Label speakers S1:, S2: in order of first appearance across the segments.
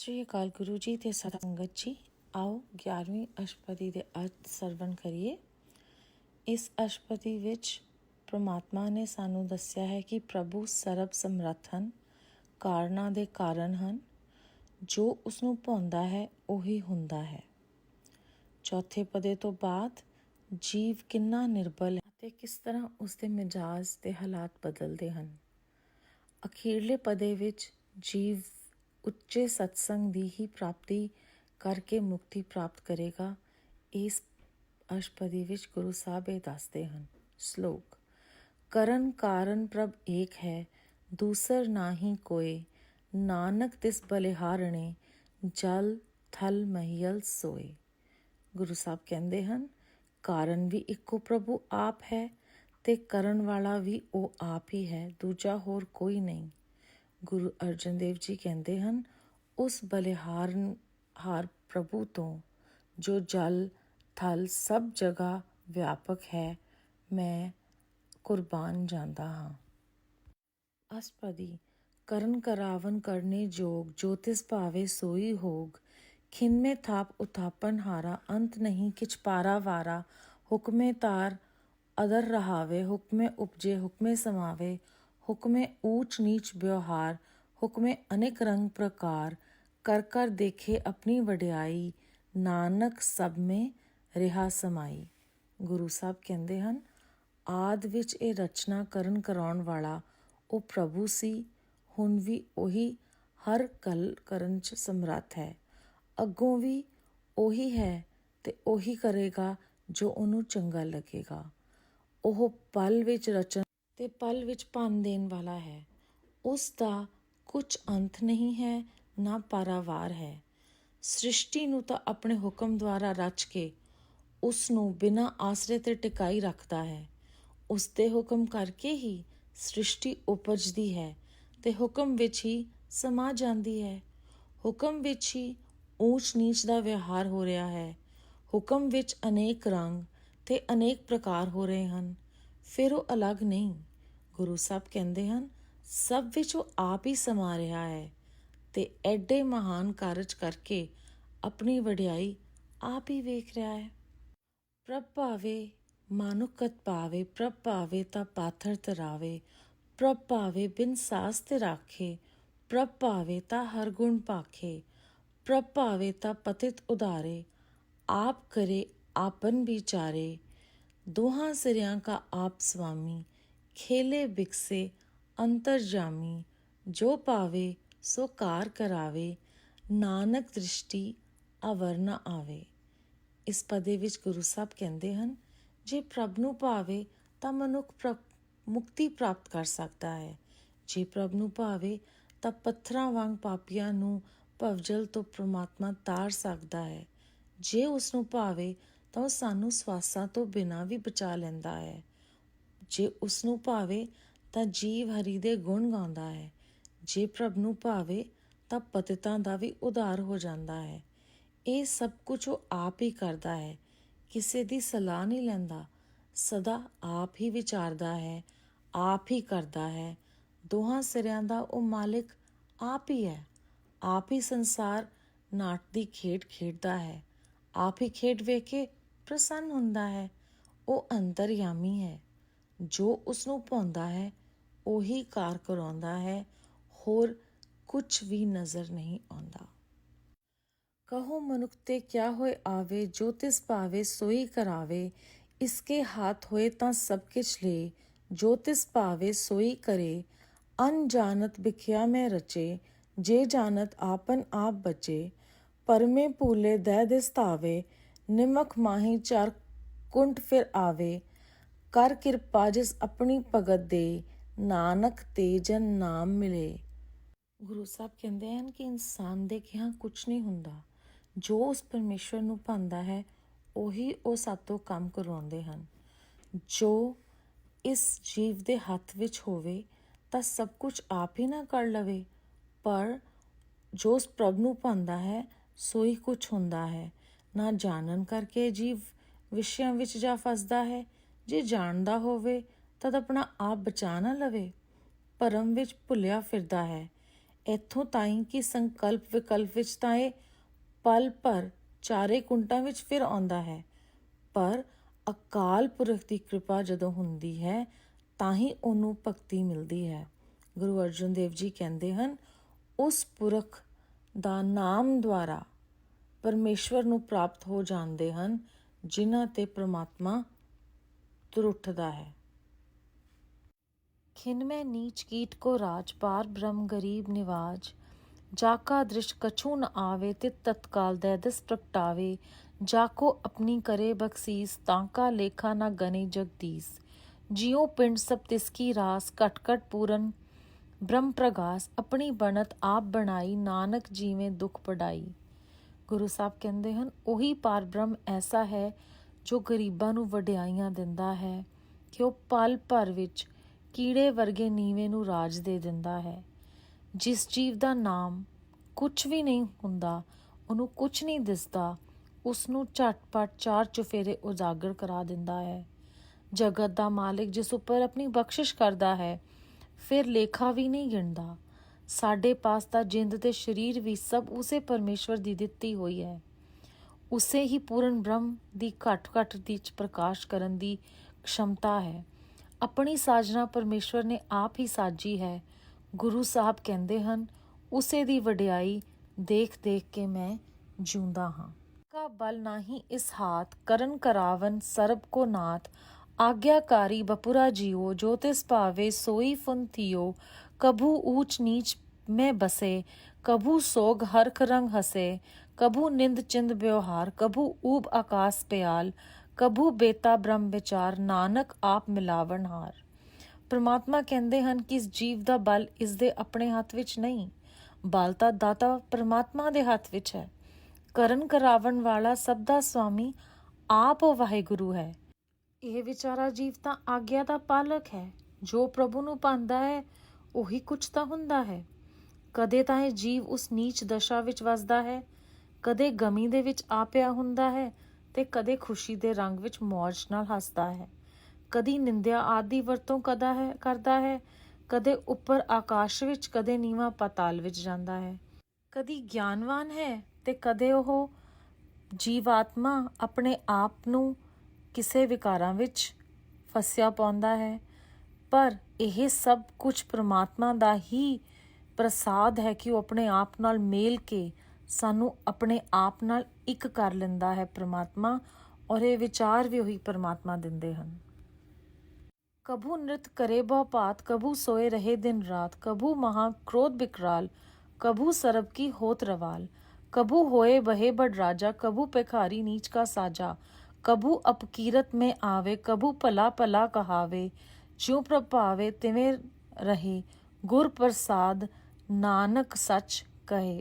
S1: ਸ਼੍ਰੀ ਅਕਾਲ ਗੁਰੂ ਜੀ ਤੇ ਸਾਧ ਸੰਗਤ ਜੀ, ਆਓ 11ਵੀਂ ਅਸ਼ਟਪਦੀ ਦੇ ਅਰਥ ਸਰਵਣ ਕਰੀਏ। ਇਸ ਅਸ਼ਟਪਦੀ ਵਿੱਚ ਪ੍ਰਮਾਤਮਾ ਨੇ ਸਾਨੂੰ ਦੱਸਿਆ ਹੈ ਕਿ ਪ੍ਰਭੂ ਸਰਬ ਸਮਰੱਥ ਹਨ, ਕਾਰਨਾਂ ਦੇ ਕਾਰਨ ਹਨ, ਜੋ ਉਸਨੂੰ ਭਾਉਂਦਾ ਹੈ ਉਹੀ ਹੁੰਦਾ ਹੈ। ਚੌਥੇ ਪਦੇ ਤੋਂ ਬਾਅਦ ਜੀਵ ਕਿੰਨਾ ਨਿਰਬਲ ਹੈ ਅਤੇ ਕਿਸ ਤਰ੍ਹਾਂ ਉਸਦੇ ਮਿਜਾਜ਼ ਤੇ ਹਾਲਾਤ ਬਦਲਦੇ ਹਨ। ਅਖੀਰਲੇ ਪਦੇ ਵਿੱਚ ਜੀਵ ਉੱਚੇ ਸਤਸੰਗ ਦੀ ਹੀ ਪ੍ਰਾਪਤੀ ਕਰਕੇ ਮੁਕਤੀ ਪ੍ਰਾਪਤ ਕਰੇਗਾ। ਇਸ ਅਸ਼ਟਪਦੀ ਵਿੱਚ ਗੁਰੂ ਸਾਹਿਬ ਇਹ ਦੱਸਦੇ ਹਨ। ਸ਼ਲੋਕ। ਕਰਨ ਕਾਰਨ ਪ੍ਰਭ ਏਕ ਹੈ, ਦੂਸਰ ਨਾਹੀ ਕੋਏ, ਨਾਨਕ ਤਿਸ ਬਲਿਹਾਰਣੇ, ਜਲ ਥਲ ਮਹੀਲ ਸੋਏ। ਗੁਰੂ ਸਾਹਿਬ ਕਹਿੰਦੇ ਹਨ, ਕਾਰਨ ਵੀ ਇੱਕੋ ਪ੍ਰਭੂ ਆਪ ਹੈ ਤੇ ਕਰਨ ਵਾਲਾ ਵੀ ਉਹ ਆਪ ਹੀ ਹੈ, ਦੂਜਾ ਹੋਰ ਕੋਈ ਨਹੀਂ। ਗੁਰੂ ਅਰਜਨ ਦੇਵ ਜੀ ਕਹਿੰਦੇ ਹਨ, ਉਸ ਬਲਿਹਾਰਨਹਾਰ ਪ੍ਰਭੂ ਤੋਂ ਜੋ ਜਲ ਥਲ ਸਭ ਜਗ੍ਹਾ ਵਿਆਪਕ ਹੈ, ਮੈਂ ਕੁਰਬਾਨ ਜਾਂਦਾ ਹਾਂ। ਅਸ਼ਟਪਦੀ। ਕਰਨ ਕਰਾਵਨ ਕਰਨੇ ਜੋਗ, ਜੋ ਤਿਸ ਭਾਵੇ ਸੋਈ ਹੋਗ, ਖਿਨਮੇ ਥਾਪ ਉਥਾਪਨ ਹਾਰਾ, ਅੰਤ ਨਹੀਂ ਕਿਛ ਪਾਰਾ ਵਾਰਾ, ਹੁਕਮੇ ਤਾਰ ਅਦਰ ਰਹਾਵੇ, ਹੁਕਮੇ ਉਪਜੇ ਹੁਕਮੇ ਸਮਾਵੇ, ਹੁਕਮੇ ਊਚ ਨੀਚ ਵਿਵਹਾਰ, ਹੁਕਮੇ ਅਨੇਕ ਰੰਗ ਪ੍ਰਕਾਰ, ਕਰ ਕਰ ਦੇਖੇ ਆਪਣੀ ਵਡਿਆਈ, ਨਾਨਕ ਸਭ ਮੇ ਰਿਹਾ ਸਮਾਈ। ਗੁਰੂ ਸਾਹਿਬ ਕਹਿੰਦੇ ਹਨ, ਆਦਿ ਵਿੱਚ ਇਹ ਰਚਨਾ ਕਰਨ ਕਰਾਉਣ ਵਾਲਾ ਉਹ ਪ੍ਰਭੂ ਸੀ, ਹੁਣ ਵੀ ਉਹੀ ਹਰ ਗੱਲ ਕਰਨ 'ਚ ਸਮਰੱਥ ਹੈ, ਅੱਗੋਂ ਵੀ ਉਹੀ ਹੈ ਤੇ ਉਹੀ ਕਰੇਗਾ ਜੋ ਉਹਨੂੰ ਚੰਗਾ ਲੱਗੇਗਾ। ਉਹ ਪਲ ਵਿੱਚ ਰਚਨ ਤੇ ਪਲ ਵਿੱਚ ਭੰਨ ਦੇਣ ਵਾਲਾ ਹੈ। ਉਸ ਦਾ ਕੁਝ ਅੰਤ ਨਹੀਂ ਹੈ, ਨਾ ਪਾਰਾਵਾਰ ਹੈ। ਸ੍ਰਿਸ਼ਟੀ ਨੂੰ ਤਾਂ ਆਪਣੇ ਹੁਕਮ ਦੁਆਰਾ ਰਚ ਕੇ ਉਸ ਨੂੰ ਬਿਨਾਂ ਆਸਰੇ ਤੇ ਟਿਕਾਈ ਰੱਖਦਾ ਹੈ। ਉਸ ਦੇ ਹੁਕਮ ਕਰਕੇ ਹੀ ਸ੍ਰਿਸ਼ਟੀ ਉਪਜਦੀ ਹੈ ਤੇ ਹੁਕਮ ਵਿੱਚ ਹੀ ਸਮਾ ਜਾਂਦੀ ਹੈ। ਹੁਕਮ ਵਿੱਚ ਹੀ ਊਚ ਨੀਚ ਦਾ ਵਿਵਹਾਰ ਹੋ ਰਿਹਾ ਹੈ। ਹੁਕਮ ਵਿੱਚ ਅਨੇਕ ਰੰਗ ਤੇ ਅਨੇਕ ਪ੍ਰਕਾਰ ਹੋ ਰਹੇ ਹਨ, ਫਿਰ ਉਹ ਅਲੱਗ ਨਹੀਂ। ਗੁਰੂ ਸਾਹਿਬ ਕਹਿੰਦੇ ਹਨ, ਸਭ ਵਿੱਚ ਉਹ ਆਪ ਹੀ ਸਮਾ ਰਿਹਾ ਹੈ ਤੇ ਐਡੇ ਮਹਾਨ ਕਾਰਜ ਕਰਕੇ ਆਪਣੀ ਵਡਿਆਈ ਆਪ ਹੀ ਵੇਖ ਰਿਹਾ ਹੈ। ਪ੍ਰਭ ਭਾਵੇ ਮਾਨੁਕਤ ਪਾਵੇ, ਪ੍ਰਭ ਭਾਵੇ ਤਾਂ ਪਾਥਰ ਧਰਾਵੇ, ਪ੍ਰਭ ਭਾਵੇ ਬਿਨ ਸਾਸ ਤੇ ਰਾਖੇ, ਪ੍ਰਭ ਭਾਵੇ ਤਾਂ ਹਰ ਗੁਣ ਭਾਖੇ, ਪ੍ਰਭ ਭਾਵੇ ਤਾਂ ਪਤਿਤ ਉਧਾਰੇ, ਆਪ ਕਰੇ ਆਪਨ ਵਿਚਾਰੇ, ਦੋਹਾਂ ਸਿਰਿਆਂ ਕਾ ਆਪ ਸਵਾਮੀ, ਖੇਲੇ ਬਿਕਸੇ ਅੰਤਰਜਾਮੀ, ਜੋ ਪਾਵੇ ਸੋ ਕਾਰ ਕਰਾਵੇ, ਨਾਨਕ ਦ੍ਰਿਸ਼ਟੀ ਅਵਰ ਨ ਆਵੇ। ਇਸ ਪਦੇ ਵਿੱਚ ਗੁਰੂ ਸਾਹਿਬ ਕਹਿੰਦੇ ਹਨ, ਜੇ ਪ੍ਰਭ ਨੂੰ ਭਾਵੇ ਤਾਂ ਮਨੁੱਖ ਮੁਕਤੀ ਪ੍ਰਾਪਤ ਕਰ ਸਕਦਾ ਹੈ। ਜੇ ਪ੍ਰਭ ਨੂੰ ਭਾਵੇ ਤਾਂ ਪੱਥਰਾਂ ਵਾਂਗ ਪਾਪੀਆਂ ਨੂੰ ਭਵਜਲ ਤੋਂ ਪ੍ਰਮਾਤਮਾ ਤਾਰ ਸਕਦਾ ਹੈ। ਜੇ ਉਸ ਨੂੰ ਭਾਵੇ ਤਾਂ ਉਹ ਸਾਨੂੰ ਸਵਾਸਾਂ ਤੋਂ ਬਿਨਾਂ ਵੀ ਬਚਾ ਲੈਂਦਾ ਹੈ। ਜੇ ਉਸ ਨੂੰ ਭਾਵੇ ਤਾਂ ਜੀਵ ਹਰੀ ਦੇ ਗੁਣ ਗਾਉਂਦਾ ਹੈ। ਜੇ ਪ੍ਰਭ ਨੂੰ ਭਾਵੇ ਤਾਂ ਪਤਿਤਾਂ ਦਾ ਵੀ ਉਧਾਰ ਹੋ ਜਾਂਦਾ ਹੈ। ਇਹ ਸਭ ਕੁਝ ਉਹ ਆਪ ਹੀ ਕਰਦਾ ਹੈ, ਕਿਸੇ ਦੀ ਸਲਾਹ ਨਹੀਂ ਲੈਂਦਾ, ਸਦਾ ਆਪ ਹੀ ਵਿਚਾਰਦਾ ਹੈ, ਆਪ ਹੀ ਕਰਦਾ ਹੈ। ਦੋਹਾਂ ਸਿਰਿਆਂ ਦਾ ਉਹ ਮਾਲਿਕ ਆਪ ਹੀ ਹੈ। ਆਪ ਹੀ ਸੰਸਾਰ ਨਾਟ ਦੀ ਖੇਡ ਖੇਡਦਾ ਹੈ, ਆਪ ਹੀ ਖੇਡ ਵੇਖ ਕੇ ਪ੍ਰਸੰਨ ਹੁੰਦਾ ਹੈ। ਉਹ ਅੰਤਰਯਾਮੀ ਹੈ, ਜੋ ਉਸਨੂੰ ਭਾਉਂਦਾ ਹੈ ਉਹੀ ਕਾਰ ਕਰਾਉਂਦਾ ਹੈ, ਹੋਰ ਕੁਛ ਵੀ ਨਜ਼ਰ ਨਹੀਂ ਆਉਂਦਾ। ਕਹੋ ਮਨੁੱਖ ਤੇ ਕਿਆ ਹੋਏ ਆਵੇ, ਜੋ ਤਿਸ ਭਾਵੇ ਸੋਈ ਕਰਾਵੇ, ਇਸਕੇ ਹਾਥ ਹੋਏ ਤਾਂ ਸਭ ਕਿਛ ਲੇ, ਜੋ ਤਿਸ ਭਾਵੇ ਸੋਈ ਕਰੇ, ਅਨਜਾਨਤ ਬਿਖਿਆ ਮੈਂ ਰਚੇ, ਜੇ ਜਾਨਤ ਆਪਨ ਆਪ ਬਚੇ, ਪਰਮੇ ਭੂਲੇ ਦਹਿ ਦਿਸ ਧਾਵੇ, ਨਿਮਖ ਮਾਹੀ ਚਾਰ ਕੁੰਟ ਫਿਰ ਆਵੇ, ਕਰ ਕਿਰਪਾ ਜਿਸ ਆਪਣੀ ਭਗਤ ਦੇ, ਨਾਨਕ ਤੇ ਜਨ ਨਾਮ ਮਿਲੇ। ਗੁਰੂ ਸਾਹਿਬ ਕਹਿੰਦੇ ਹਨ ਕਿ ਇਨਸਾਨ ਦੇ ਕਿਹਾ ਕੁਛ ਨਹੀਂ ਹੁੰਦਾ, ਜੋ ਉਸ ਪਰਮੇਸ਼ਵਰ ਨੂੰ ਭਾਉਂਦਾ ਹੈ ਉਹੀ ਉਹ ਸਾਤੋਂ ਕੰਮ ਕਰਵਾਉਂਦੇ ਹਨ। ਜੋ ਇਸ ਜੀਵ ਦੇ ਹੱਥ ਵਿੱਚ ਹੋਵੇ ਤਾਂ ਸਭ ਕੁਝ ਆਪ ਹੀ ਨਾ ਕਰ ਲਵੇ, ਪਰ ਜੋ ਉਸ ਪ੍ਰਭ ਨੂੰ ਭਾਉਂਦਾ ਹੈ ਸੋਈ ਕੁਛ ਹੁੰਦਾ ਹੈ। ਨਾ ਜਾਣਨ ਕਰਕੇ ਜੀਵ ਵਿਸ਼ਿਆਂ ਵਿੱਚ ਜਾ ਫਸਦਾ ਹੈ, ਜੇ ਜਾਣਦਾ ਹੋਵੇ ਤਦ ਆਪਣਾ ਆਪ ਬਚਾ ਨਾ ਲਵੇ, ਭਰਮ ਵਿੱਚ ਭੁੱਲਿਆ ਫਿਰਦਾ ਹੈ। ਇੱਥੋਂ ਤਾਈਂ ਕਿ ਸੰਕਲਪ ਵਿਕਲਪ ਵਿੱਚ ਤਾਂ ਇਹ ਪਲ ਭਰ ਚਾਰੇ ਕੁੰਟਾਂ ਵਿੱਚ ਫਿਰ ਆਉਂਦਾ ਹੈ, ਪਰ ਅਕਾਲ ਪੁਰਖ ਦੀ ਕਿਰਪਾ ਜਦੋਂ ਹੁੰਦੀ ਹੈ ਤਾਂ ਹੀ ਉਹਨੂੰ ਭਗਤੀ ਮਿਲਦੀ ਹੈ। ਗੁਰੂ ਅਰਜਨ ਦੇਵ ਜੀ ਕਹਿੰਦੇ ਹਨ, ਉਸ ਪੁਰਖ ਦਾ ਨਾਮ ਦੁਆਰਾ ਪਰਮੇਸ਼ਵਰ ਨੂੰ ਪ੍ਰਾਪਤ ਹੋ ਜਾਂਦੇ ਹਨ ਜਿਨ੍ਹਾਂ ਤੇ ਪ੍ਰਮਾਤਮਾ ਤੁਰ ਉੱਠਦਾ ਹੈ। खिन में नीच कीट को राज, पार ब्रह्म गरीब निवाज, जाका दृष्ट कछु न आवे, तित तत्काल दैदस प्रगटावे, जाको अपनी करे बख्शीस, तांका लेखा न गने जगदीस, जियो पिंड सब तिसकी रास, कट कट पूरन ब्रह्म प्रगास, अपनी बनत आप बनाई, नानक जीवें दुख पड़ाई। ਗੁਰੂ ਸਾਹਿਬ ਕਹਿੰਦੇ ਹਨ, ਉਹੀ ਪਾਰ ਬ੍ਰਹਮ ਐਸਾ ਹੈ ਜੋ ਗਰੀਬਾਂ ਨੂੰ ਵਡਿਆਈਆਂ ਦਿੰਦਾ ਹੈ ਕਿ ਉਹ ਪਲ ਭਰ ਵਿੱਚ ਕੀੜੇ ਵਰਗੇ ਨੀਵੇਂ ਨੂੰ ਰਾਜ ਦੇ ਦਿੰਦਾ ਹੈ। ਜਿਸ ਜੀਵ ਦਾ ਨਾਮ ਕੁਛ ਵੀ ਨਹੀਂ ਹੁੰਦਾ, ਉਹਨੂੰ ਕੁਛ ਨਹੀਂ ਦਿਸਦਾ, ਉਸ ਨੂੰ ਝਟਪਟ ਚਾਰ ਚੁਫੇਰੇ ਉਜਾਗਰ ਕਰਾ ਦਿੰਦਾ ਹੈ। ਜਗਤ ਦਾ ਮਾਲਿਕ ਜਿਸ ਉੱਪਰ ਆਪਣੀ ਬਖਸ਼ਿਸ਼ ਕਰਦਾ ਹੈ, ਫਿਰ ਲੇਖਾ ਵੀ ਨਹੀਂ ਗਿਣਦਾ। ਸਾਡੇ ਪਾਸ ਤਾਂ ਜਿੰਦ ਤੇ ਸਰੀਰ ਵੀ ਸਭ ਉਸੇ ਪਰਮੇਸ਼ਵਰ ਦੀ ਦਿੱਤੀ ਹੋਈ ਹੈ। ਉਸੇ ਹੀ ਪੂਰਨ ਬ੍ਰਹਮ ਦੀ ਘੱਟ ਘੱਟ ਦੀ ਪ੍ਰਕਾਸ਼ ਕਰਨ ਦੀ ਕਸ਼ਮਤਾ ਹੈ। ਆਪਣੀ ਸਾਜਨਾ ਪਰਮੇਸ਼ਵਰ ਨੇ ਆਪ ਹੀ ਸਾਜੀ ਹੈ। ਗੁਰੂ ਸਾਹਿਬ ਕਹਿੰਦੇ ਹਨ, ਉਸੇ ਦੀ ਵਡਿਆਈ ਦੇਖ ਦੇਖ ਕੇ ਮੈਂ ਜਿਉਂਦਾ ਹਾਂ। ਕਾ ਬਲ ਨਾਹੀ ਇਸ ਹਾਥ, ਕਰਨ ਕਰਾਵਨ ਸਰਬ ਕੋ ਨਾਥ, ਆਗਿਆਕਾਰੀ ਬਪੁਰਾ ਜੀਓ, ਜੋ ਤਿਸ ਭਾਵੇ ਸੋਈ ਫੁਨ ਥੀਓ, कभू ऊंच नीच में बसे, कभू सोग हरख रंग हसे, कभू निंद चिंद व्यवहार, कभू ऊब आकाश प्याल, कभू बेता ब्रह्म विचार, नानक आप मिलावन हार। परमात्मा कहते हैं कि इस जीव का बल इसके अपने हाथ विच नहीं, बल तां दाता परमात्मा दे हाथ विच है। करन करावन वाला सब दा स्वामी आप वाहिगुरु है। यह विचारा जीव तां आग्या दा पालक है। जो प्रभु नूं पांदा है ਉਹੀ ਕੁਛ ਤਾਂ ਹੁੰਦਾ ਹੈ। ਕਦੇ ਤਾਂ ਇਹ ਜੀਵ ਉਸ ਨੀਚ ਦਸ਼ਾ ਵਿੱਚ ਵਸਦਾ ਹੈ, ਕਦੇ ਗਮੀ ਦੇ ਵਿੱਚ ਆ ਪਿਆ ਹੁੰਦਾ ਹੈ ਤੇ ਕਦੇ ਖੁਸ਼ੀ ਦੇ ਰੰਗ ਵਿੱਚ ਮੌਜ ਨਾਲ ਹੱਸਦਾ ਹੈ। ਕਦੀ ਨਿੰਦਿਆ ਆਦਿ ਵਰਤੋਂ ਕਰਦਾ ਹੈ, ਕਦੇ ਉੱਪਰ ਆਕਾਸ਼ ਵਿੱਚ, ਕਦੇ ਨੀਵਾਂ ਪਾਤਾਲ ਵਿੱਚ ਜਾਂਦਾ ਹੈ। ਕਦੀ ਗਿਆਨਵਾਨ ਹੈ ਤੇ ਕਦੇ ਉਹ ਜੀਵਾਤਮਾ ਆਪਣੇ ਆਪ ਨੂੰ ਕਿਸੇ ਵਿਕਾਰਾਂ ਵਿੱਚ ਫਸਿਆ ਪਾਉਂਦਾ ਹੈ। ਪਰ ਇਹ ਸਭ ਕੁਝ ਪ੍ਰਮਾਤਮਾ ਦਾ ਹੀ ਪ੍ਰਸਾਦ ਹੈ ਕਿ ਉਹ ਆਪਣੇ ਆਪ ਨਾਲ ਮੇਲ ਕੇ ਸਾਨੂੰ ਆਪਣੇ ਆਪ ਨਾਲ ਇੱਕ ਕਰ ਲੈਂਦਾ ਹੈ ਪ੍ਰਮਾਤਮਾ, ਔਰ ਇਹ ਵਿਚਾਰ ਵੀ ਉਹੀ ਪ੍ਰਮਾਤਮਾ ਦਿੰਦੇ ਹਨ। ਕਭੂ ਨ੍ਰਿਤ ਕਰੇ ਬਹੁ ਪਾਤ, ਕਭੂ ਸੋਏ ਰਹੇ ਦਿਨ ਰਾਤ, ਕਭੂ ਮਹਾ ਕ੍ਰੋਧ ਬਿਕਰਾਲ, ਕਭੂ ਸਰਬ ਕੀ ਹੋਤ ਰਵਾਲ, कभू होए बहे बड़ राजा, कभू पेखारी नीच का साजा, कभू अपकीरत में आवे, कभू भला भला कहावे, ज्यों प्रभावे तिवें रहे, गुर प्रसाद नानक सच कहे।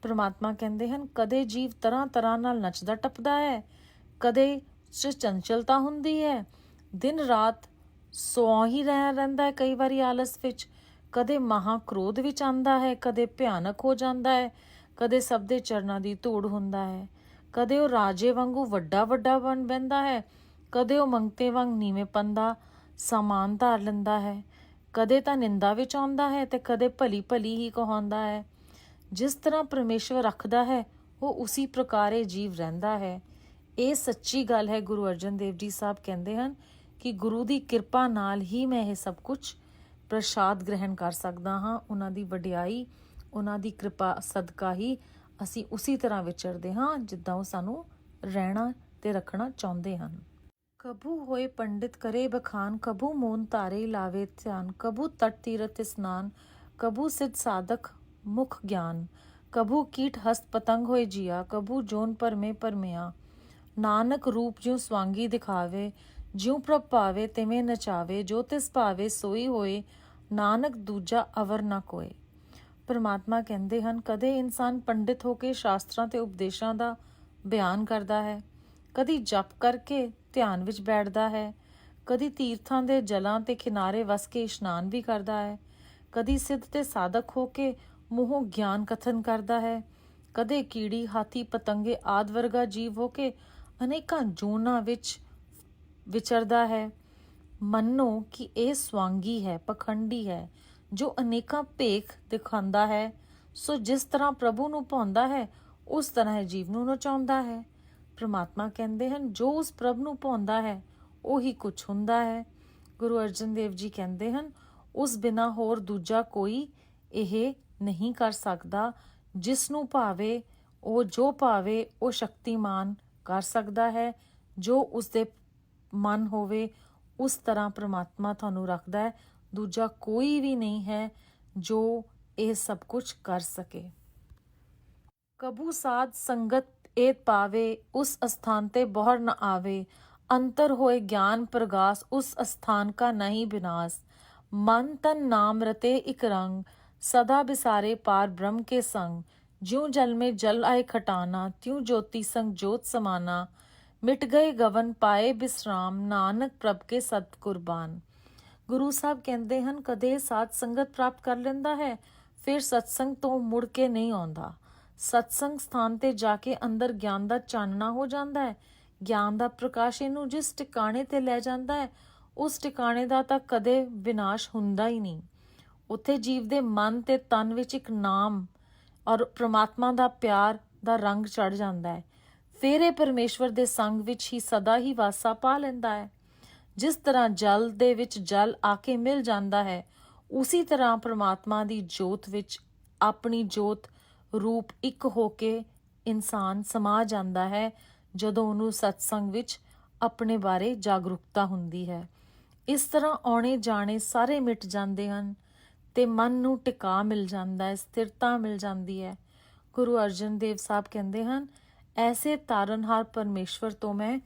S1: परमात्मा कहते हैं, कदे जीव तरह तरह नाल नचदा टपदा है, कदे च चंचलता हुंदी है, दिन रात सौ ही रहिंदा है, कई वारी आलस विच, कदे महा क्रोध विच आंदा है, कदे भयानक हो जाता है, कदे सब दे चरनां दी धूड़ हुंदा है, कदे वो राजे वांगू वड्डा वड्डा बन बहिंदा है, कदे वो मंगते वांग नीवेंपन दा सामान धार लैंदा है, कदे तां निंदा विच आउंदा है ते कदे भली भली ही कहाउंदा है। जिस तरह परमेश्वर रखदा है वो उसी प्रकार जीव रहिंदा है। ये सच्ची गल है। गुरु अर्जन देव जी साहब कहते हैं कि गुरु की किरपा नाल ही मैं ये सब कुछ प्रसाद ग्रहण कर सकदा हाँ। उन्हां दी वडियाई, उन्हां दी कृपा सदका ही असी उसी तरह विचरदे हाँ जिद्दां वो सानू रहना ते रखना चाहुंदे हन। कभू होए पंडित करे बखान, कभू मोन तारे लावे ध्यान, कभू तट तीरथ स्नान, कभू सिद्ध साधक मुख ज्ञान, कभू कीट हस्त पतंग होए जिया, कभू जोन परमे परमिया, नानक रूप ज्यों स्वांगी दिखावे, ज्यों प्रभ पावे तिवें नचावे, जो तिस भावे सोई होए, नानक दूजा अवर ना कोय। परमात्मा कहते हैं, कदे इंसान पंडित होके शास्त्रां ते उपदेशां दा बयान करदा है, कदी जप करके ध्यान विच बैठदा है, कदी तीर्थां दे जलां ते किनारे वस के इशनान भी करदा है, कदी सिद्ध ते साधक होके मूहों ज्ञान कथन करदा है, कदे कीड़ी हाथी पतंगे आद वर्गा जीव होके अनेकां जोनां विच विचरदा है। मन्नो कि यह स्वांगी है, पखंडी है, ਜੋ ਅਨੇਕਾਂ ਭੇਖ ਦਿਖਾਉਂਦਾ ਹੈ, ਸੋ ਜਿਸ ਤਰ੍ਹਾਂ ਪ੍ਰਭੂ ਨੂੰ ਭਾਉਂਦਾ ਹੈ ਉਸ ਤਰ੍ਹਾਂ ਇਹ ਜੀਵ ਨੂੰ ਨਚਾਉਂਦਾ ਹੈ। ਪ੍ਰਮਾਤਮਾ ਕਹਿੰਦੇ ਹਨ, ਜੋ ਉਸ ਪ੍ਰਭ ਨੂੰ ਭਾਉਂਦਾ ਹੈ ਉਹੀ ਕੁਛ ਹੁੰਦਾ ਹੈ। ਗੁਰੂ ਅਰਜਨ ਦੇਵ ਜੀ ਕਹਿੰਦੇ ਹਨ, ਉਸ ਬਿਨਾਂ ਹੋਰ ਦੂਜਾ ਕੋਈ ਇਹ ਨਹੀਂ ਕਰ ਸਕਦਾ। ਜਿਸ ਨੂੰ ਭਾਵੇ ਉਹ, ਜੋ ਭਾਵੇ ਉਹ ਸ਼ਕਤੀਮਾਨ ਕਰ ਸਕਦਾ ਹੈ। ਜੋ ਉਸਦੇ ਮਨ ਹੋਵੇ ਉਸ ਤਰ੍ਹਾਂ ਪ੍ਰਮਾਤਮਾ ਤੁਹਾਨੂੰ ਰੱਖਦਾ ਹੈ। ਦੂਜਾ ਕੋਈ ਵੀ ਨਹੀਂ ਹੈ ਜੋ ਇਹ ਸਭ ਕੁਝ ਕਰ ਸਕੇ। ਕਬੂ ਸਾਧ ਸੰਗਤ ਏਤ ਪਾਵੇ, ਉਸ ਅਸਥਾਨ ਤੇ ਬਹੁਰ ਨ ਆਵੇ। ਅੰਤਰ ਹੋਏ ਗਿਆਨ ਪ੍ਰਗਾਸ, ਉਸ ਅਸਥਾਨ ਕਾ ਨਹੀਂ ਵਿਨਾਸ਼। ਮਨ ਤਨ ਨਾਮ ਰਤੇ ਇਕ ਰੰਗ, ਸਦਾ ਬਿਸਾਰੇ ਪਾਰ ब्रह्म के संग। ज्यों जल में जल आए खटाना, त्यों ज्योति संग ज्योत समाना। मिट गए गवन पाए बिश्राम, नानक प्रभ के सत कुर्बान। ਗੁਰੂ ਸਾਹਿਬ ਕਹਿੰਦੇ ਹਨ, ਕਦੇ ਸਾਧ ਸੰਗਤ ਪ੍ਰਾਪਤ ਕਰ ਲੈਂਦਾ ਹੈ, ਫਿਰ ਸਤਸੰਗ ਤੋਂ ਮੁੜ ਕੇ ਨਹੀਂ ਆਉਂਦਾ। ਸਤਸੰਗ ਸਥਾਨ ਤੇ ਜਾ ਕੇ ਅੰਦਰ ਗਿਆਨ ਦਾ ਚਾਨਣਾ ਹੋ ਜਾਂਦਾ ਹੈ। ਗਿਆਨ ਦਾ ਪ੍ਰਕਾਸ਼ ਇਹਨੂੰ ਜਿਸ ਟਿਕਾਣੇ ਤੇ ਲੈ ਜਾਂਦਾ ਹੈ, ਉਸ ਟਿਕਾਣੇ ਦਾ ਤਾਂ ਕਦੇ ਵਿਨਾਸ਼ ਹੁੰਦਾ ਹੀ ਨਹੀਂ। ਉੱਥੇ ਜੀਵ ਦੇ ਮਨ ਤੇ ਤਨ ਵਿੱਚ ਇੱਕ ਨਾਮ ਔਰ ਪ੍ਰਮਾਤਮਾ ਦਾ ਪਿਆਰ ਦਾ ਰੰਗ ਚੜ ਜਾਂਦਾ ਹੈ। ਫਿਰ ਇਹ ਪਰਮੇਸ਼ਵਰ ਦੇ ਸੰਗ ਵਿੱਚ ਹੀ ਸਦਾ ਹੀ ਵਾਸਾ ਪਾ ਲੈਂਦਾ ਹੈ। ਜਿਸ ਤਰ੍ਹਾਂ ਜਲ ਦੇ ਵਿੱਚ ਜਲ ਆ ਕੇ ਮਿਲ ਜਾਂਦਾ ਹੈ, ਉਸੀ ਤਰ੍ਹਾਂ ਪ੍ਰਮਾਤਮਾ ਦੀ ਜੋਤ ਵਿੱਚ ਆਪਣੀ ਜੋਤ ਰੂਪ ਇੱਕ ਹੋ ਕੇ ਇਨਸਾਨ ਸਮਾ ਜਾਂਦਾ ਹੈ, ਜਦੋਂ ਉਹਨੂੰ ਸਤਸੰਗ ਵਿੱਚ ਆਪਣੇ ਬਾਰੇ ਜਾਗਰੂਕਤਾ ਹੁੰਦੀ ਹੈ। ਇਸ ਤਰ੍ਹਾਂ ਆਉਣੇ ਜਾਣੇ ਸਾਰੇ ਮਿਟ ਜਾਂਦੇ ਹਨ ਤੇ ਮਨ ਨੂੰ ਟਿਕਾ ਮਿਲ ਜਾਂਦਾ ਹੈ, ਸਥਿਰਤਾ ਮਿਲ ਜਾਂਦੀ ਹੈ। ਗੁਰੂ ਅਰਜਨ ਦੇਵ ਸਾਹਿਬ ਕਹਿੰਦੇ ਹਨ, ਐਸੇ ਤਾਰਨਹਾਰ ਪਰਮੇਸ਼ਵਰ ਤੋਂ ਮੈਂ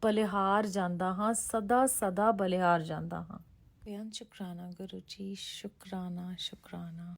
S1: ਬਲਿਹਾਰ ਜਾਂਦਾ ਹਾਂ, ਸਦਾ ਸਦਾ ਬਲਿਹਾਰ ਜਾਂਦਾ ਹਾਂ। ਬੇਅੰਤ ਸ਼ੁਕਰਾਨਾ ਗੁਰੂ ਜੀ, ਸ਼ੁਕਰਾਨਾ ਸ਼ੁਕਰਾਨਾ।